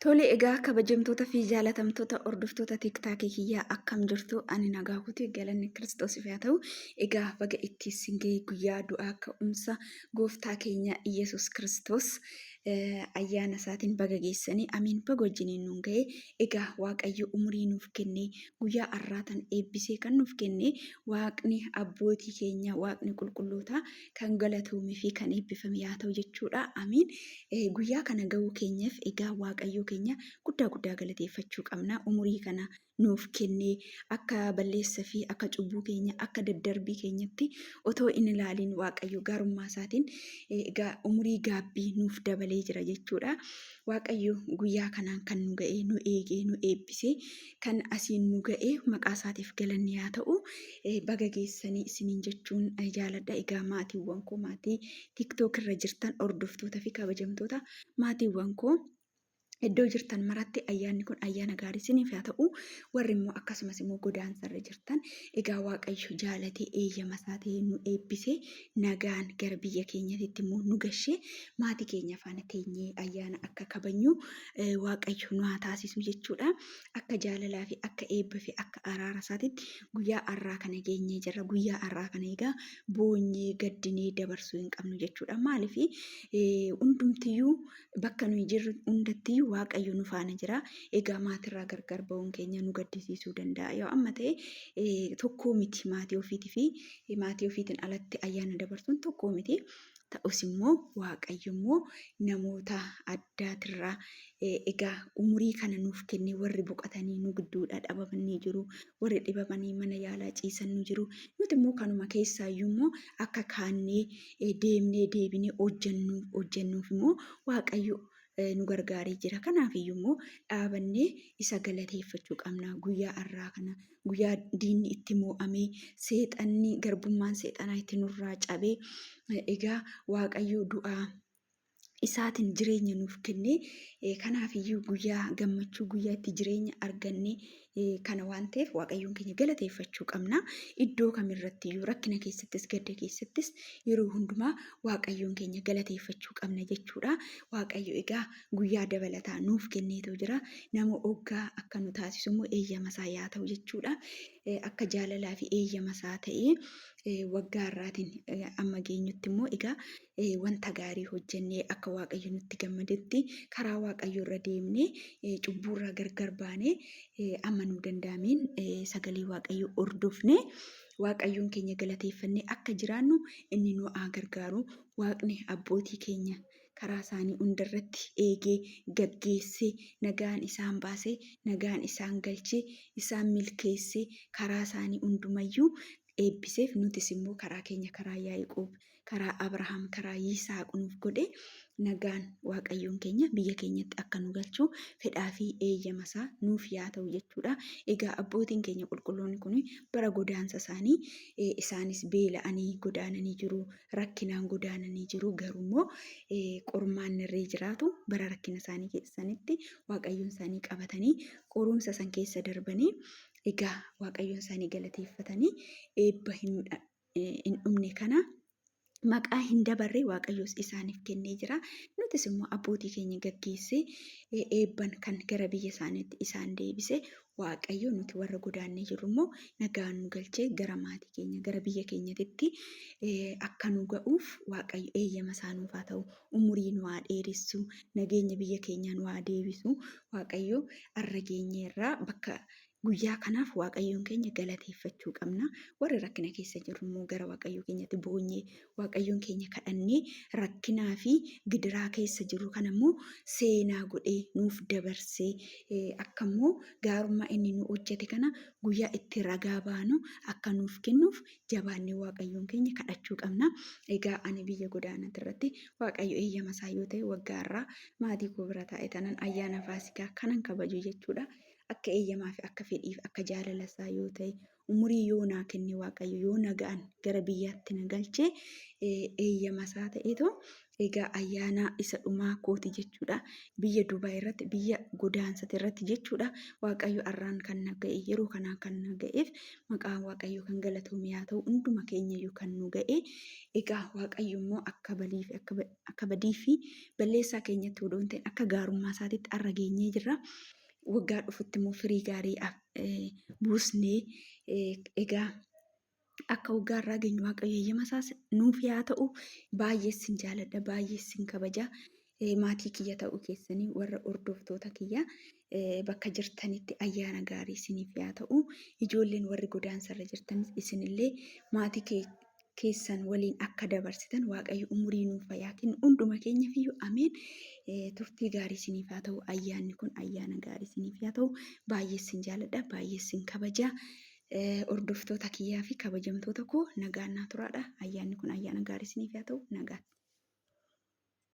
Tole egaa kabajamtoota fi jaalatamtoota hordoftoota tiktaakii kiyyaa akkam jirtu ani nagaa kutu galanni kiristoosiif haa ta'u. Egaa baga itti singee guyyaa du'aa ka'umsa gooftaa keenya Iyesuus Kiristoos ayyaana isaatiin baga geessanii amiin baga wajjiniin nuun ga'e. Egaa Waaqayyo umurii nuuf kennee guyyaa har'aatan eebbisee kan nuuf kennee Waaqni abbootii keenya Waaqni qulqulloota kan galatoomii fi kan eebbifame haa ta'u jechuudha. Amiin. Guyyaa kana ga'uu keenyaaf egaa Waaqayyo keenya guddaa galateeffachuu qabna. Umurii kana nuuf kennee akka balleessaa fi akka cubbuu keenya akka daddarbii keenyatti otoo hin ilaaliin Waaqayyo gaarummaa isaatiin egaa umurii gaabbii nuuf dabalee jira jechuudha. Waaqayyo guyyaa kanaan kan nu ga'ee nu eegee nu eebbisee kan asiin nu ga'ee maqaa isaatiif galanni haa ta'u. Baga geessanii isiniin jechuun jaaladha. Egaa maatiiwwan koo maatii tiktook irra jirtan hordoftoota fi kabajamtoota maatiiwwan koo iddoo jirtan maratti ayyaanni kun ayyaana gaarii isiniif haa ta'u. Warri immoo akkasumas immoo godaansarra jirtan egaa Waaqayyo jaalatee eeyyama isaa ta'ee nu eebbisee nagaan gara biyya keenyatti immoo nu gashee maatii keenya faana teenyee ayyaana akka kabajnu Waaqayyo nu haa taasisu jechuudha. Akka jaalalaa fi akka eebba fi akka araara isaatitti guyyaa har'aa kana geenyee jirra. Guyyaa har'aa kana egaa boonyee gaddinee dabarsuu hin qabnu jechuudha. Maaliif hundumtiyyuu bakka nuyi jirru hundattiyyuu Waaqayyo nu faana jira. Egaa maatirraa gargar ba'uun keenya nu gaddisiisuu danda'a. Yoo amma ta'e tokkoo miti maatii ofiitii fi maatii ofiitiin alatti ayyaana dabarsuun tokkoo miti. Ta'us immoo Waaqayyo immoo namoota addaatirraa egaa umurii kana nuuf kennee warri boqotanii nu gidduudha dhabamanii jiru. Warri dhibamanii mana yaalaa ciisan nu jiru. Nuti immoo kanuma keessaayyuu immoo akka kaannee deemnee deebinee hojjennuuf immoo Waaqayyo nu gargaaree jira. Kanaafiyyuu immoo dhaabannee isa galateeffachuu qabna. Guyyaa har'aa kana guyyaa diinni itti mo'amee seexanni garbummaan seexanaa itti nurraa cabee egaa Waaqayyo du'aa isaatiin jireenya nuuf kennee kanaafiyyuu guyyaa gammachuu guyyaa itti jireenya argannee kana waan ta'eef Waaqayyoon keenya galateeffachuu qabna. Iddoo kamirrattiyyuu rakkina keessattis gadda keessattis yeroo hundumaa Waaqayyoon keenya galateeffachuu qabna jechuudha. Waaqayyo egaa guyyaa dabalataa nuuf kenneetu jira. Nama oggaa akka nu taasisu immoo eeyyama isaa yaa ta'u jechuudha. Akka jaalalaa fi eeyyama isaa ta'ee waggaa har'aatiin amma geenyutti immoo egaa wanta gaarii hojjennee akka Waaqayyo nutti gammadetti karaa Waaqayyo irra deemnee cubbuurraa gargar baanee amma nu danda'ameen sagalee Waaqayyo hordofnee Waaqayyoon keenya galateeffannee akka jiraannu inni nu haa gargaaru. Waaqni abbootii keenya karaa isaanii hundarratti eegee gaggeessee nagaan isaan baasee nagaan isaan galchee isaan milkeessee karaa isaanii hundumayyuu eebbiseef nutis immoo karaa keenya karaa Yaaqoob karaa Abrahaam karaa Yisaaq nuuf godhe nagaan Waaqayyoon keenya biyya keenyatti akka nu galchu fedhaa fi eeyyama isaa nuuf yaa ta'u jechuudha. Egaa abbootiin keenya qulqulloonni kun bara godaansa isaanii isaanis beela'anii godaananii jiru. Rakkinaan godaananii jiru. Garuu immoo qormaan irree jiraatu bara rakkina isaanii keessanitti Waaqayyoon isaanii qabatanii qorumsa san keessa darbanii egaa Waaqayyoon isaanii galateeffatanii eebba hin dhumne kana maqaa hin dabarre Waaqayyoos isaaniif kennee jira. Nutis immoo abbootii keenya gaggeessee eebban kan gara biyya isaaniitti isaan deebise Waaqayyo nuti warra godaannee jirru immoo nagaan nu galchee gara maatii keenya gara biyya keenyatti akka nu ga'uuf Waaqayyo eeyyama isaa nuuf haa ta'u. Umurii nu haa dheeressu. Nageenya biyya keenya nu haa deebisu. Waaqayyo har'a geenyeerraa bakka guyyaa kanaaf Waaqayyoon keenya galateeffachuu qabna. Warri rakkina keessa jiru immoo gara Waaqayyoo keenyatti boonyee Waaqayyoon keenya kadhannee rakkinaa fi gidiraa keessa jiru kana immoo seenaa godhee nuuf dabarsee akka immoo gaarummaa inni nu hojjete kana guyyaa itti ragaa baanu akka nuuf kennuuf jabaannee Waaqayyoon keenya kadhachuu qabna. Egaa ani biyya godaanaa irratti Waaqayyo eeyyama isaa yoo ta'e waggaa har'aa maatii koo bira taa'ee tanan ayyaana Faasikaa kanan kabaju jechuudha. Akka eeyyamaa fi akka fedhiif akka jaalala isaa yoo ta'e umurii yoo naa kenne Waaqayyo yoo nagaan gara biyyaatti na galchee eeyyama isaa ta'eetu Egaa ayyaana isa dhumaa kooti jechuudha. Biyya Dubaay irratti, biyya godaansati irratti jechuudha. Waaqayyo arraan kan na ga'e, yeroo kanaan kan na ga'eef maqaan Waaqayyo kan galatoome yaa ta'u, hunduma keenyayyuu kan nu ga'e. Egaa Waaqayyo immoo akka badii fi balleessaa keenyatti odoo hin ta'in akka gaarummaa isaatiitti har'a geenyee jirra. Waggaa dhufutti immoo firii gaarii buusnee egaa akka waggaa irraa geenyu Waaqayyo eeyyama isaas nuuf yaa ta'u, baay'ee sin jaaladha, baay'ee sin kabaja. Maatii kiyya ta'uu keessanii warra hordoftoota kiyya bakka jirtanitti ayyaana gaarii isiniif yaa ta'u, ijoolleen warri godaansarra jirtanis isinillee maatii keessan waliin akka dabarsitan Waaqayyo umurii nuuf haa kennu hunduma keenyafiyyuu ameen. Turtii gaarii isiniif haa ta'u, ayyaanni kun ayyaana gaarii isiniif haa ta'u, baay'ee sin jaaladha, baay'ee sin kabaja. Hordoftoota kiyyaa fi kabajamtoota koo nagaan naa turaadha. Ayyaanni kun ayyaana gaarii isiniif haa ta'u, nagaan.